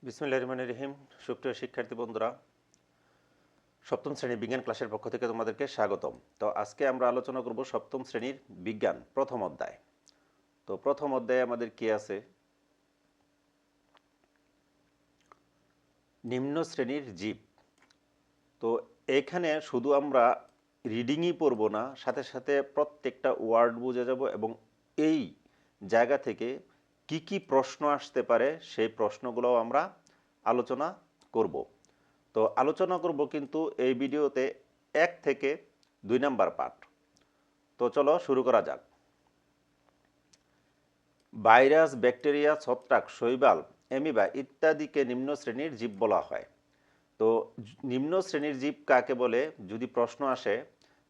বিসমিল্লাহির রহমানির রহিম। সুপ্রিয় শিক্ষার্থী বন্ধুরা, সপ্তম শ্রেণীর বিজ্ঞান ক্লাসের পক্ষ থেকে তোমাদেরকে স্বাগতম। তো আজকে আমরা আলোচনা করব সপ্তম শ্রেণীর বিজ্ঞান প্রথম অধ্যায়। তো প্রথম অধ্যায়ে আমাদের কি আছে? নিম্ন শ্রেণীর জীব। তো এখানে শুধু আমরা রিডিংই পড়ব না, সাথে সাথে প্রত্যেকটা ওয়ার্ড বুঝে যাব এবং এই জায়গা থেকে কি কি প্রশ্ন আসতে পারে সেই প্রশ্নগুলোও আমরা আলোচনা করব। তো আলোচনা করব কিন্তু এই ভিডিওতে 1 থেকে 2 নাম্বার পার্ট। তো চলো শুরু করা যাক। ভাইরাস, ব্যাকটেরিয়া, ছত্রাক, শৈবাল, অ্যামিবা ইত্যাদিকে নিম্ন শ্রেণীর জীব বলা হয়। তো নিম্ন শ্রেণীর জীব কাকে বলে যদি প্রশ্ন আসে,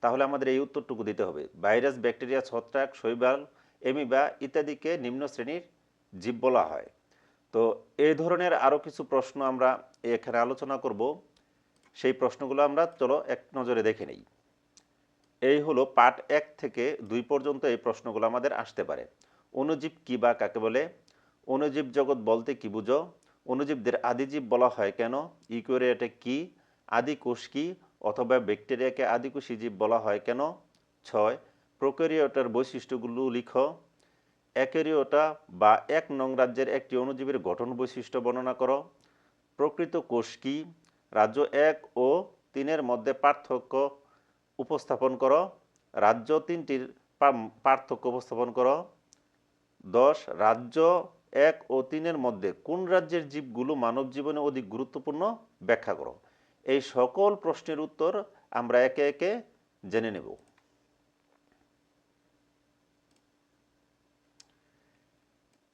তাহলে আমাদের এই উত্তরটুকু দিতে হবে। ভাইরাস, ব্যাকটেরিয়া, ছত্রাক, শৈবাল, অ্যামিবা ইত্যাদিকে নিম্ন শ্রেণীর জীব বলা হয়। তো এই ধরনের আরও কিছু প্রশ্ন আমরা এখানে আলোচনা করব। সেই প্রশ্নগুলো আমরা চলো এক নজরে দেখে নেই। এই হলো পার্ট 1 থেকে 2 পর্যন্ত এই প্রশ্নগুলো আমাদের আসতে পারে। অণুজীব কী বা কাকে বলে? অণুজীব জগৎ বলতে কি বুঝো? অণুজীবদের আদিজীব বলা হয় কেন? ইউক্যারিওটা কি? আদি কোষ কি? অথবা ব্যাকটেরিয়াকে আদিকোষী জীব বলা হয় কেন? 6. প্রোক্যারিওটার বৈশিষ্ট্যগুলো লিখো। অ্যাক্যারিওটা বা 1 নং রাজ্যের একটি অণুজীবের গঠন বৈশিষ্ট্য বর্ণনা করো। প্রকৃত কোষ কি? রাজ্য 1 ও 3-এর মধ্যে পার্থক্য উপস্থাপন করো। রাজ্য 3টির পার্থক্য উপস্থাপন করো। 10. রাজ্য 1 ও 3-এর মধ্যে কোন রাজ্যের জীবগুলো মানব জীবনে অধিক গুরুত্বপূর্ণ ব্যাখ্যা করো। এই সকল প্রশ্নের উত্তর আমরা একে একে জেনে নেব।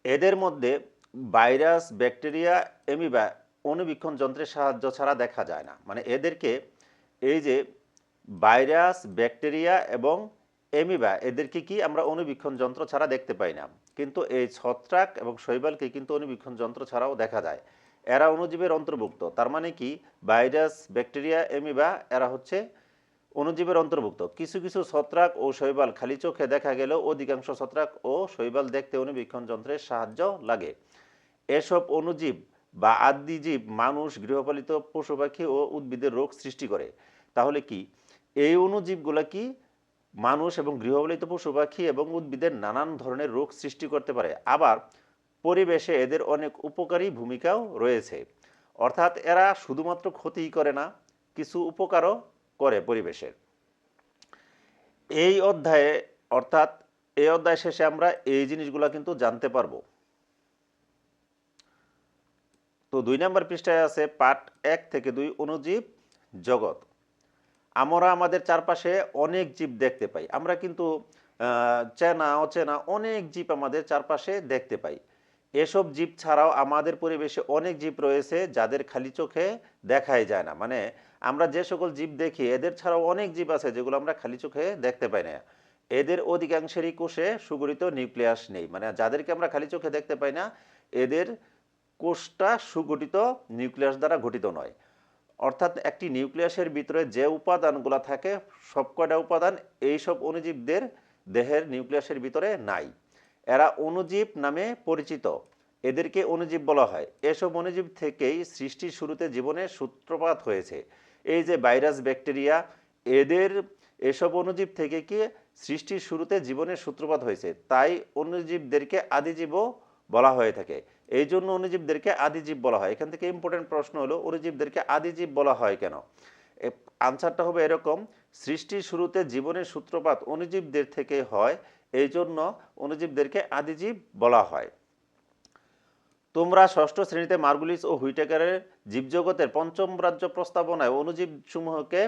এদের মধ্যে ভাইরাস, ব্যাকটেরিয়া, অ্যামিবা অণুবীক্ষণ যন্ত্রের সাহায্য ছাড়া দেখা যায় না। মানে এদেরকে এই যে ভাইরাস, ব্যাকটেরিয়া এবং অ্যামিবা এদেরকে কি আমরা অণুবীক্ষণ যন্ত্র ছাড়া দেখতে পাই না। কিন্তু এই ছত্রাক এবং শৈবালকে কিন্তু অণুবীক্ষণ যন্ত্র ছাড়াও দেখা যায়। এরা অণুজীবের অন্তর্ভুক্ত। তার মানে কি ভাইরাস, ব্যাকটেরিয়া, অ্যামিবা এরা হচ্ছে অণুজীবের অন্তর্ভুক্ত। কিছু কিছু ছত্রাক ও শৈবাল খালি চোখে দেখা গেলেও অধিকাংশ ছত্রাক ও শৈবাল দেখতে অণুবীক্ষণ যন্ত্রের সাহায্য লাগে। এসব অণুজীব বা আদিজীব মানুষ, গৃহপালিত পশু পাখি ও উদ্ভিদের রোগ সৃষ্টি করে। তাহলে কি এই অণুজীবগুলো কি মানুষ এবং গৃহপালিত পশু পাখি এবং উদ্ভিদের নানান ধরনের রোগ সৃষ্টি করতে পারে। আবার পরিবেশে এদের অনেক উপকারী ভূমিকাও রয়েছে। অর্থাৎ এরা শুধুমাত্র ক্ষতিই করে না, কিছু উপকারও করে পরিবেশের। এই অধ্যায়ে অর্থাৎ এই অধ্যায় শেষে আমরা এই জিনিসগুলো কিন্তু জানতে পারবো। তো 2 নম্বর পৃষ্ঠায় আছে পার্ট 1 থেকে 2 অণুজীব জগৎ। আমরা আমাদের চারপাশে অনেক জীব দেখতে পাই। আমরা কিন্তু চেনা অচেনা অনেক জীব আমাদের চারপাশে দেখতে পাই। এসব জীব ছাড়াও আমাদের পরিবেশে অনেক জীব রয়েছে যাদের খালি চোখে দেখাই যায় না। মানে আমরা যে সকল জীব দেখি এদের ছাড়াও অনেক জীব আছে যেগুলো আমরা খালি চোখে দেখতে পাই না। এদের অধিকাংশেরই কোষে সুগঠিত নিউক্লিয়াস নেই। মানে যাদেরকে আমরা খালি চোখে দেখতে পাই না, এদের কোষটা সুগঠিত নিউক্লিয়াস দ্বারা গঠিত নয়। অর্থাৎ একটি নিউক্লিয়াসের ভিতরে যে উপাদানগুলো থাকে সবকটা উপাদান এইসব অণুজীবদের দেহের নিউক্লিয়াসের ভিতরে নাই। এরা অণুজীব নামে পরিচিত। এদেরকে অণুজীব বলা হয়। এসব অণুজীব থেকেই সৃষ্টির শুরুতে জীবনের সূত্রপাত হয়েছে। এই যে ভাইরাস, ব্যাকটেরিয়া এদের এসব অণুজীব থেকে কি সৃষ্টির শুরুতে জীবনের সূত্রপাত হয়েছে। তাই অণুজীবদেরকে আদিজীবও বলা হয়ে থাকে। এই জন্য অণুজীবদেরকে আদিজীব বলা হয়। এখান থেকে ইম্পর্টেন্ট প্রশ্ন হলো অণুজীবদেরকে আদিজীব বলা হয় কেন? আনসারটা হবে এরকম, সৃষ্টির শুরুতে জীবনের সূত্রপাত অণুজীবদের থেকে হয়, এই জন্য অণুজীবদেরকে আদিজীব বলা হয়। তোমরা ষষ্ঠ শ্রেণীতে মার্গুলিস ও হুইটেকারের জীবজগতের পঞ্চম রাজ্য প্রস্তাবনায় অণুজীব সমূহকে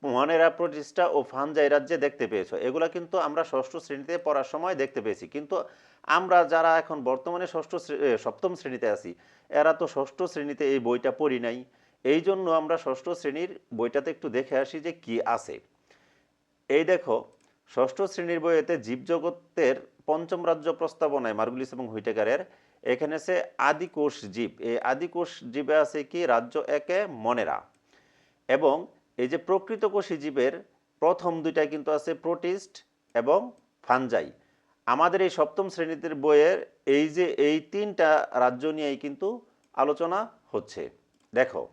মনেরা, প্রোটিস্টা ও ফানজাই রাজ্যে দেখতে পেয়েছো। এগুলা কিন্তু আমরা ষষ্ঠ শ্রেণীতে পড়ার সময় দেখতে পেয়েছি। কিন্তু আমরা যারা এখন বর্তমানে সপ্তম শ্রেণীতে আছি, এরা তো ষষ্ঠ শ্রেণীতে এই বইটা পড়ি নাই। এই জন্য আমরা ষষ্ঠ শ্রেণীর বইটাতে একটু দেখে আসি যে কি আছে। এই দেখো, ষষ্ঠ শ্রেণীর বইয়েতে জীবজগতের পঞ্চম রাজ্য প্রস্তাবনায় মার্গুলিস এবং হুইটেকারের এখানে আছে আদিকোষ জীব। এই আদিকোষ জীবে আছে কি রাজ্য 1-এ মনেরা, এবং এই যে প্রকৃত কোষী জীবের প্রথম দুইটা কিন্তু আছে প্রোটিস্ট এবং ফানজাই। আমাদের এই সপ্তম শ্রেণীতে বইয়ের এই যে এই 3টা রাজ্য নিয়েই কিন্তু আলোচনা হচ্ছে। দেখো,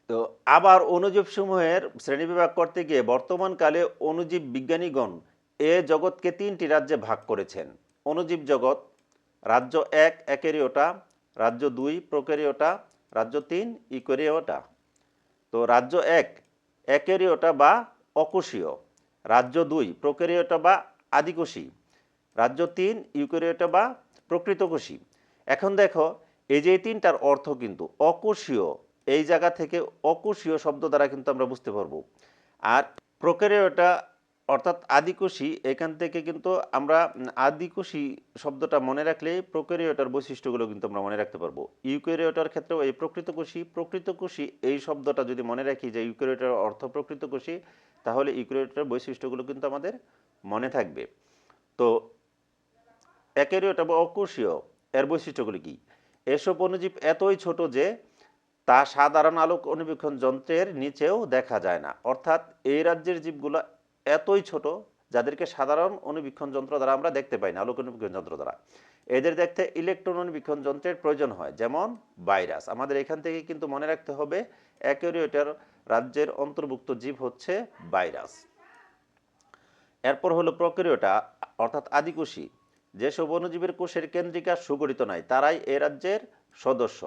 তো আবার অণুজীবসমূহের শ্রেণীবিভাগ করতে গিয়ে বর্তমানকালে অণুজীব বিজ্ঞানীগণ এ জগৎকে ৩টি রাজ্যে ভাগ করেছেন। অণুজীব জগৎ, রাজ্য ১ অ্যাকেরিওটা, রাজ্য ২ প্রোক্যারিওটা, রাজ্য ৩ ইউক্যারিওটা। তো রাজ্য ১ অ্যাকেরিওটা বা অকোষীয়, রাজ্য ২ প্রোক্যারিওটা বা আদিকোষী, রাজ্য ৩ ইউক্যারিওটা বা প্রকৃতকোষী। এখন দেখো, এই যে এই তিনটার অর্থ কিন্তু অকোষীয়, এই জায়গা থেকে অকোষীয় শব্দ দ্বারা কিন্তু আমরা বুঝতে পারবো। আর প্রোক্যারিওটা অর্থাৎ আদিকোষী, এখান থেকে কিন্তু আমরা আদিকোষী শব্দটা মনে রাখলে প্রোক্যারিওটার বৈশিষ্ট্যগুলো কিন্তু আমরা মনে রাখতে পারবো। ইউক্যারিওটার ক্ষেত্রেও এই প্রকৃতকোষী এই শব্দটা যদি মনে রাখি যে ইউক্যারিওটার অর্থ প্রকৃতকোষী, তাহলে ইউক্যারিওটার বৈশিষ্ট্যগুলো কিন্তু আমাদের মনে থাকবে। তো অ্যাকেরিওটা বা অকোষীয়, এর বৈশিষ্ট্যগুলি কি? এসব অণুজীব এতই ছোট যে তা সাধারণ আলোক অণুবীক্ষণ যন্ত্রের নিচেও দেখা যায় না। অর্থাৎ এই রাজ্যের জীবগুলো এতই ছোট যাদেরকে সাধারণ অণুবীক্ষণ যন্ত্র দ্বারা আমরা দেখতে পাই না, আলোক অণুবীক্ষণ যন্ত্র দ্বারা। এদের দেখতে ইলেকট্রন অণুবীক্ষণ যন্ত্রের প্রয়োজন হয়, যেমন ভাইরাস। আমাদের এখান থেকে কিন্তু মনে রাখতে হবে অ্যাকেরিওটার রাজ্যের অন্তর্ভুক্ত জীব হচ্ছে ভাইরাস। এরপর হলো প্রোক্যারিওটা অর্থাৎ আদিকোষী। যেসব অণুজীবের কোষের কেন্দ্রিকা সুগঠিত নয় তারাই এ রাজ্যের সদস্য।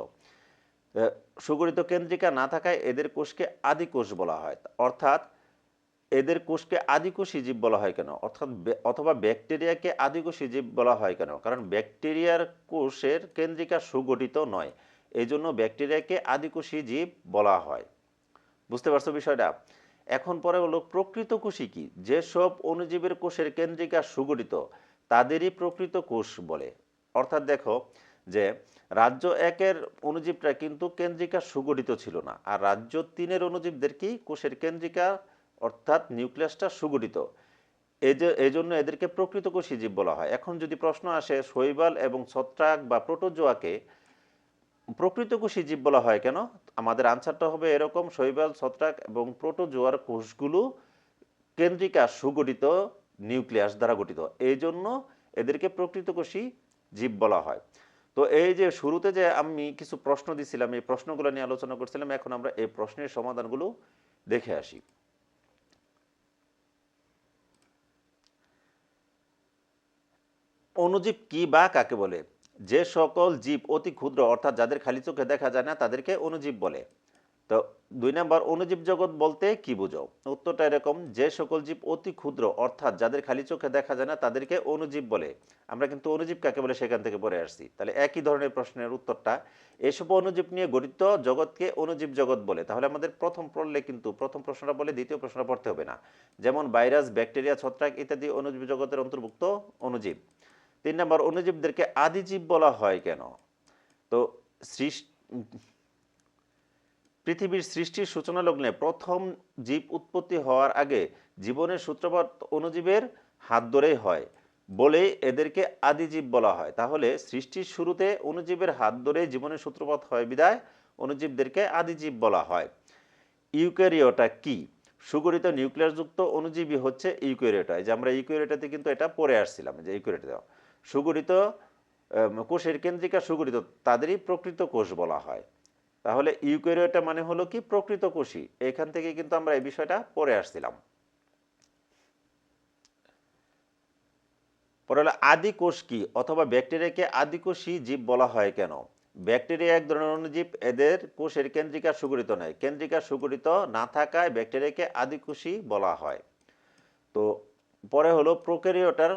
সুগঠিত কেন্দ্রিকা না থাকায় এদের কোষকে আদিকোষ বলা হয়। অর্থাৎ এদের কোষকে আদিকোষী জীব বলা হয় কেন, অর্থাৎ অথবা ব্যাকটেরিয়াকে আদিকোষী জীব বলা হয় কেন? কারণ ব্যাকটেরিয়ার কোষের কেন্দ্রিকা সুগঠিত নয়, এই জন্য ব্যাকটেরিয়াকে আদিকোষী জীব বলা হয়। বুঝতে পারছো বিষয়টা? এখন পরে হলো প্রকৃতকোষী কি? যেসব অণুজীবের কোষের কেন্দ্রিকা সুগঠিত তাদেরই প্রকৃত কোষ বলে। অর্থাৎ দেখো যে রাজ্য ১-এর অণুজীবটা কিন্তু কেন্দ্রিকা সুগঠিত ছিল না, আর রাজ্য ৩-এর অণুজীবদের কি কোষের কেন্দ্রিকা অর্থাৎ নিউক্লিয়াসটা সুগঠিত। এই জন্য এদেরকে প্রকৃতকোষী জীব বলা হয়। এখন যদি প্রশ্ন আসে শৈবাল এবং ছত্রাক বা প্রোটোজোয়াকে প্রকৃতকোষী জীব বলা হয় কেন, আমাদের আনসারটা হবে এরকম: শৈবাল, ছত্রাক এবং প্রোটোজোয়ার কোষগুলো কেন্দ্রিকা সুগঠিত নিউক্লিয়াস দ্বারা গঠিত, এই জন্য এদেরকে প্রকৃতকোষী জীব বলা হয়। তো এই যে শুরুতে যে আমি কিছু প্রশ্ন দিছিলাম, এই প্রশ্নগুলো নিয়ে আলোচনা করছিলাম, এখন আমরা এই প্রশ্নের সমাধানগুলো দেখে আসি। অণুজীব কি বা কাকে বলে? যে সকল জীব অতি ক্ষুদ্র অর্থাৎ যাদের খালি চোখে দেখা যায় না তাদেরকে অণুজীব বলে। তো ২ নম্বর, অণুজীব জগৎ বলতে কি বুঝো? উত্তরটা এরকম: যে সকল জীব অতি ক্ষুদ্র অর্থাৎ যাদের খালি চোখে দেখা যায় না তাদেরকে অণুজীব বলে। আমরা কিন্তু অণুজীব কাকে বলে সেখান থেকে পড়ে আসছি। তাহলে একই ধরনের প্রশ্নের উত্তরটা, এসব অণুজীব নিয়ে গঠিত জগৎকে অণুজীব জগৎ বলে। তাহলে আমাদের প্রথম পড়লে কিন্তু প্রথম প্রশ্নটা বলে দ্বিতীয় প্রশ্নটা পড়তে হবে না। যেমন ভাইরাস, ব্যাকটেরিয়া, ছত্রাক ইত্যাদি অণুজীব জগতের অন্তর্ভুক্ত অণুজীব। ৩ নম্বর, অণুজীবদেরকে আদিজীব বলা হয় কেন? তো পৃথিবীর সৃষ্টির সূচনা লগ্নে প্রথম জীব উৎপত্তি হওয়ার আগে জীবনের সূত্রপাত অণুজীবের হাত ধরেই হয় বলে এদেরকে আদিজীব বলা হয়। তাহলে সৃষ্টির শুরুতে অণুজীবের হাত ধরে জীবনের সূত্রপাত হয় বিধায় অণুজীবদেরকে আদিজীব বলা হয়। ইউক্যারিওটা কি? সুগঠিত নিউক্লিয়াসযুক্ত অণুজীবী হচ্ছে ইউক্যারিওটা। এই যে আমরা ইউক্যারিওটাতে কিন্তু এটা পড়ে আসছিলাম, যে ইউক্যারিওটা সুগঠিত কোষের কেন্দ্রিকা সুগঠিত তাদেরই প্রকৃত কোষ বলা হয়। তাহলে ইউক্যারিওটা মানে হলো কি প্রকৃত কোষী। এখান থেকে কিন্তু আমরা এই বিষয়টা পড়ে আসছিলাম। পরে হলো আদি কোষ কি অথবা ব্যাকটেরিয়াকে আদিকোষী জীব বলা হয় কেন? ব্যাকটেরিয়া এক ধরনের অণুজীব, এদের কোষের কেন্দ্রিকা সুগঠিত নয়, কেন্দ্রিকা সুগঠিত না থাকায় ব্যাকটেরিয়াকে আদিকোষী বলা হয়। তো পরে হলো প্রোক্যারিওটার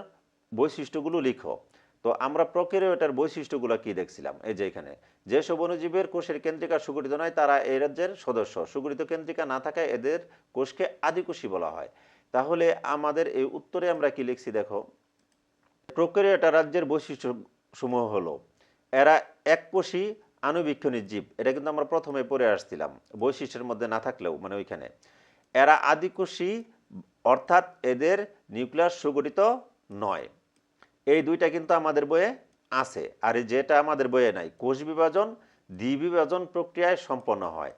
বৈশিষ্ট্যগুলো লিখো। তো আমরা প্রোক্যারিওটার বৈশিষ্ট্যগুলো কি দেখছিলাম, এই যে এখানে: যেসব অণুজীবের কোষের কেন্দ্রিকা সুগঠিত নয় তারা এই রাজ্যের সদস্য, সুগঠিত কেন্দ্রিকা না থাকায় এদের কোষকে আদিকোষী বলা হয়। তাহলে আমাদের এই উত্তরে আমরা কি লিখছি দেখো, প্রোক্যারিওটা রাজ্যের বৈশিষ্ট্য সমূহ হলো: এরা এককোষী আণুবীক্ষণিক জীব, এটা কিন্তু আমরা প্রথমে পড়ে আসছিলাম বৈশিষ্ট্যের মধ্যে না থাকলেও, মানে ওইখানে। এরা আদিকোষী অর্থাৎ এদের নিউক্লিয়াস সুগঠিত নয়, এই দুইটা কিন্তু আমাদের বইয়ে আছে। আর যেটা আমাদের বইয়ে নাই, কোষ বিভাজন দ্বিবিভাজন প্রক্রিয়ায় সম্পন্ন হয়,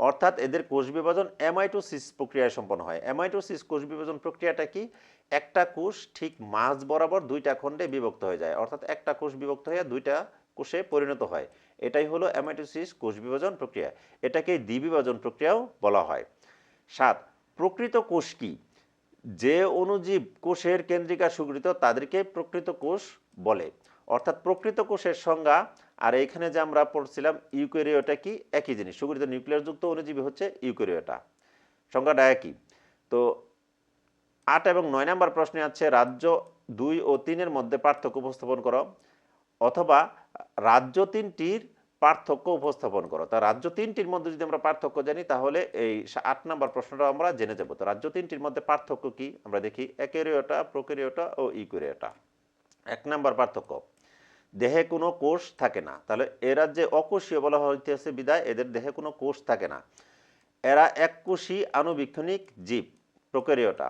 অর্থাৎ এদের কোষ বিভাজন অ্যামাইটোসিস প্রক্রিয়ায় সম্পন্ন হয়। অ্যামাইটোসিস কোষ বিভাজন প্রক্রিয়াটা কি? একটা কোষ ঠিক মাঝ বরাবর দুইটা খণ্ডে বিভক্ত হয়ে যায়, অর্থাৎ একটা কোষ বিভক্ত হয়ে দুইটা কোষে পরিণত হয়। এটাই হলো অ্যামাইটোসিস কোষ বিভাজন প্রক্রিয়া। এটাকে দ্বিবিভাজন প্রক্রিয়াও বলা হয়। 7, প্রকৃত কোষ কি? যে অণুজীব কোষের কেন্দ্রিকা সুগঠিত তাদেরকে প্রকৃত কোষ বলে। অর্থাৎ প্রকৃত কোষের সংজ্ঞা আর এইখানে যে আমরা পড়ছিলাম ইউক্যারিওটা কি, একই জিনিস। সুগঠিত নিউক্লিয়াসযুক্ত অণুজীবী হচ্ছে ইউক্যারিওটা, সংজ্ঞাটা একই। তো 8 এবং 9 নম্বর প্রশ্নে আছে রাজ্য 2 ও 3-এর মধ্যে পার্থক্য উপস্থাপন করো, অথবা রাজ্য 3টির পার্থক্য উপস্থাপন করো। তা রাজ্য 3টির মধ্যে যদি আমরা পার্থক্য জানি তাহলে এই 8 নম্বর প্রশ্নটা আমরা জেনে যাব। তো রাজ্য 3টির মধ্যে পার্থক্য কি আমরা দেখি, অ্যাকেরিওটা, প্রোক্যারিওটা ও ইউক্যারিওটা। 1 নম্বর পার্থক্য, দেহে কোনো কোষ থাকে না। তাহলে এরা যে অকোষীয় বলা হইতেছে বিদায় এদের দেহে কোনো কোষ থাকে না। এরা এককোষী আণুবীক্ষণিক জীব, প্রোক্যারিওটা।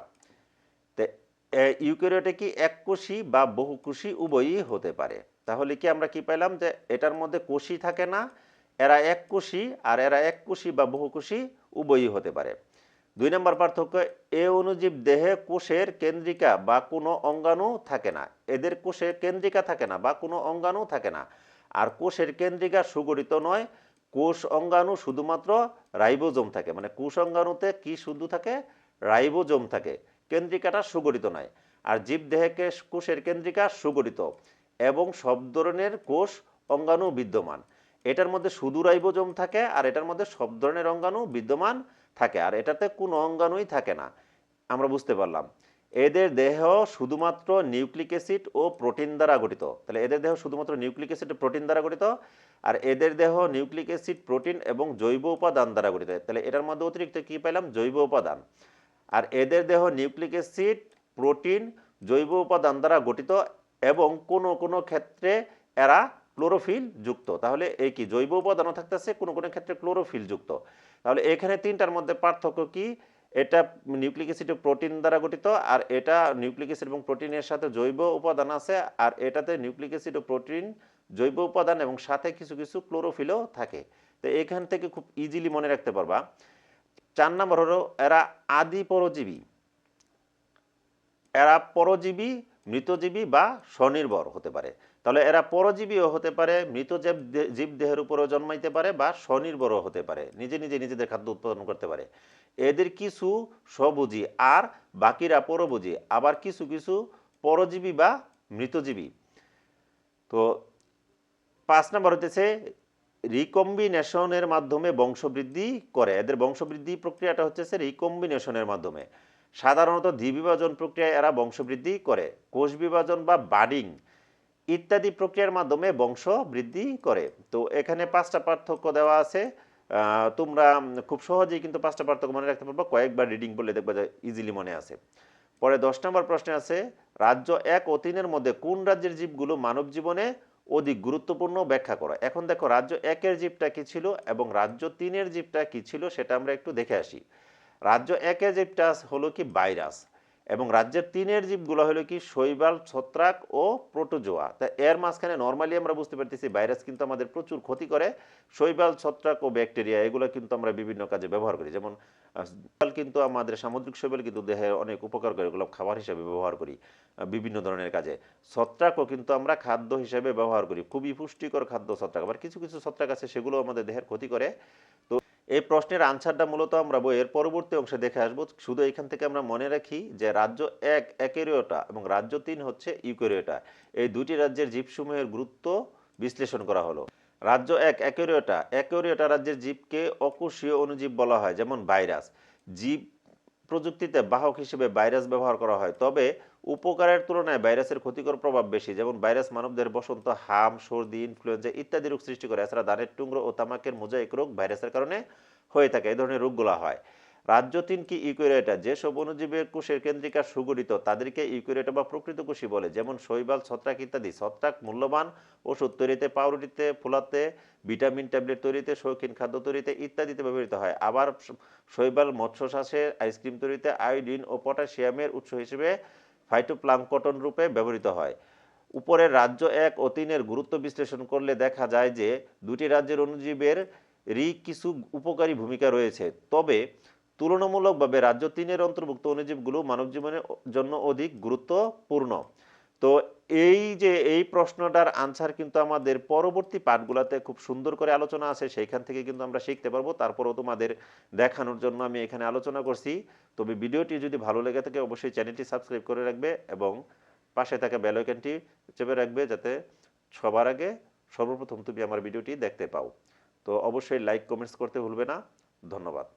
ইউক্যারিওটা কি এককোষী বা বহুকোষী উভয়ই হতে পারে। তাহলে কি আমরা কি পেলাম যে এটার মধ্যে কোষই থাকে না, এরা এককোষী, আর এরা এককোষী বা বহুকোষী উভয়ই হতে পারে। 2 নম্বর পার্থক্য, এ অণুজীব দেহে কোষের কেন্দ্রিকা বা কোনো অঙ্গাণু থাকে না। এদের কোষের কেন্দ্রিকা থাকে না বা কোনো অঙ্গাণু থাকে না। আর কোষের কেন্দ্রিকা সুগঠিত নয়, কোষ অঙ্গাণু শুধুমাত্র রাইবোজোম থাকে। মানে কোষ অঙ্গাণুতে কি শুধু থাকে, রাইবোজোম থাকে, কেন্দ্রিকাটা সুগঠিত নয়। আর জীবদেহে কোষের কেন্দ্রিকা সুগঠিত এবং সব ধরনের কোষ অঙ্গাণু বিদ্যমান। এটার মধ্যে শুধু রাইবোজোম থাকে আর এটার মধ্যে সব ধরনের অঙ্গাণু বিদ্যমান থাকে, আর এটাতে কোনো অঙ্গাণুই থাকে না। আমরা বুঝতে পারলাম। এদের দেহ শুধুমাত্র নিউক্লিক অ্যাসিড ও প্রোটিন দ্বারা গঠিত। তাহলে এদের দেহ শুধুমাত্র নিউক্লিক অ্যাসিড ও প্রোটিন দ্বারা গঠিত, আর এদের দেহ নিউক্লিক অ্যাসিড, প্রোটিন এবং জৈব উপাদান দ্বারা গঠিত। তাহলে এটার মধ্যে অতিরিক্ত কি পেলাম, জৈব উপাদান। আর এদের দেহ নিউক্লিক অ্যাসিড, প্রোটিন, জৈব উপাদান দ্বারা গঠিত এবং কোনো কোনো ক্ষেত্রে এরা ক্লোরোফিল যুক্ত। তাহলে এই কি জৈব উপাদানও থাকতেছে, কোনো কোনো ক্ষেত্রে ক্লোরোফিল যুক্ত। তাহলে এখানে 3টার মধ্যে পার্থক্য কি, এটা নিউক্লিক অ্যাসিড ও প্রোটিন দ্বারা গঠিত, আর এটা নিউক্লিক অ্যাসিড এবং প্রোটিনের সাথে জৈব উপাদান আছে, আর এটাতে নিউক্লিক অ্যাসিড ও প্রোটিন, জৈব উপাদান এবং সাথে কিছু কিছু ক্লোরোফিলও থাকে। তো এখান থেকে খুব ইজিলি মনে রাখতে পারবা। 4 নম্বর হলো এরা আদি পরজীবী। এরা পরজীবী, মৃতজীবী বা স্বনির্ভর হতে পারে। তাহলে এরা পরজীবীও হতে পারে, মৃত জীব দেহের উপরেও জন্মাইতে পারে, বা স্বনির্ভরও হতে পারে, নিজে নিজে নিজেদের খাদ্য উৎপাদন করতে পারে। এদের কিছু স্বভোজী আর বাকিরা পরভোজী, আবার কিছু কিছু পরজীবী বা মৃতজীবী। তো 5 নম্বর হতেছে রিকম্বিনেশনের মাধ্যমে বংশবৃদ্ধি করে। এদের বংশবৃদ্ধি প্রক্রিয়াটা হচ্ছে রিকম্বিনেশনের মাধ্যমে। সাধারণত দ্বিবিভাজন প্রক্রিয়ায় এরা বংশবৃদ্ধি করে, কোষ বিভাজন বা বাডিং ইত্যাদি প্রক্রিয়ার মাধ্যমে বংশ বৃদ্ধি করে। তো এখানে 5টা পার্থক্য দেওয়া আছে। তোমরা খুব সহজেই কিন্তু 5টা পার্থক্য মনে রাখতে পারবা, কয়েকবার রিডিং বললে দেখবা যে ইজিলি মনে আছে। পরে 10 নম্বর প্রশ্নে আছে রাজ্য 1 ও 3-এর মধ্যে কোন রাজ্যের জীবগুলো মানব জীবনে অধিক গুরুত্বপূর্ণ ব্যাখ্যা করো। এখন দেখো রাজ্য 1-এর জীবটা কি ছিল এবং রাজ্য 3-এর জীবটা কি ছিল সেটা আমরা একটু দেখে আসি। রাজ্য 1-এর জীবটা হলো কি ভাইরাস, এবং রাজ্যের 3-এর জীবগুলো হলো কি শৈবাল, ছত্রাক ও প্রোটোজোয়া। তা এর মাঝখানে নর্মালি আমরা বুঝতে পারতেছি ভাইরাস কিন্তু আমাদের প্রচুর ক্ষতি করে। শৈবাল, ছত্রাক ও ব্যাকটেরিয়া এগুলো কিন্তু আমরা বিভিন্ন কাজে ব্যবহার করি। যেমন শৈবাল কিন্তু আমাদের সামুদ্রিক শৈবাল কিন্তু দেহে অনেক উপকার করে, এগুলো খাবার হিসেবে ব্যবহার করি বিভিন্ন ধরনের কাজে। ছত্রাকও কিন্তু আমরা খাদ্য হিসেবে ব্যবহার করি, খুবই পুষ্টিকর খাদ্য ছত্রাক। আবার কিছু কিছু ছত্রাক আছে সেগুলো আমাদের দেহের ক্ষতি করে। তো এই প্রশ্নের আনসারটা মূলত আমরা বইয়ের পরবর্তী অংশে দেখে আসবো। শুধু এখান থেকে আমরা মনে রাখি যে রাজ্য 1 অ্যাকেরিওটা এবং রাজ্য 3 হচ্ছে ইউক্যারিওটা। এই দুটি রাজ্যের জীবসমূহের গুরুত্ব বিশ্লেষণ করা হলো। রাজ্য 1 অ্যাকেরিওটা, অ্যাকেরিওটা রাজ্যের জীবকে অকোষীয় অণুজীব বলা হয়, যেমন ভাইরাস। জীব প্রযুক্তিতে বাহক হিসেবে ভাইরাস ব্যবহার করা হয়, তবে উপকারের তুলনায় ভাইরাসের ক্ষতিকর প্রভাব বেশি। যেমন ভাইরাস মানবদের বসন্ত, হাম, সর্দি, ইনফ্লুয়েঞ্জা ইত্যাদি রোগ সৃষ্টি করে। এছাড়া ধানের টুকরো ও তামাকের মোজাইক রোগ ভাইরাসের কারণে হয়ে থাকে। এই ধরনের রোগগুলো হয়। রাজ্য 3 কি ইউক্যারিওটা, যেসব অণুজীবের কোষের কেন্দ্রিকা সুগঠিত তাদেরকে ইউক্যারিওটা বা প্রকৃত কোষী বলে, যেমন শৈবাল, ছত্রাক ইত্যাদি। ছত্রাক মূল্যবান ওষুধ তৈরিতে, পাউরুটিতে, ফোলাতে, ভিটামিন ট্যাবলেট তৈরিতে, শৌখিন খাদ্য তৈরিতে ইত্যাদিতে ব্যবহৃত হয়। আবার শৈবাল মৎস্য চাষে, আইসক্রিম তৈরিতে, আয়োডিন ও পটাশিয়ামের উৎস হিসেবে ফাইটোপ্লাঙ্কটন রূপে ব্যবহৃত হয়। উপরের রাজ্য 1 ও 3-এর গুরুত্ব বিশ্লেষণ করলে দেখা যায় যে দুটি রাজ্যের অণুজীবের কিছু উপকারী ভূমিকা রয়েছে, তবে তুলনামূলকভাবে রাজ্য 3-এর অন্তর্ভুক্ত অণুজীবগুলো মানব জীবনের জন্য অধিক গুরুত্বপূর্ণ। তো এই যে এই প্রশ্নটার আনসার কিন্তু আমাদের পরবর্তী পাঠগুলাতে খুব সুন্দর করে আলোচনা আছে। সেইখান থেকে কিন্তু আমরা শিখতে পারবো। তারপরেও তোমাদের দেখানোর জন্য আমি এখানে আলোচনা করছি। তবে ভিডিওটি যদি ভালো লেগে থাকে অবশ্যই চ্যানেলটি সাবস্ক্রাইব করে রাখবে এবং পাশে থাকা বেল আইকনটি চেপে রাখবে যাতে সবার আগে সর্বপ্রথম তুমি আমার ভিডিওটি দেখতে পাও। তো অবশ্যই লাইক কমেন্টস করতে ভুলবে না। ধন্যবাদ।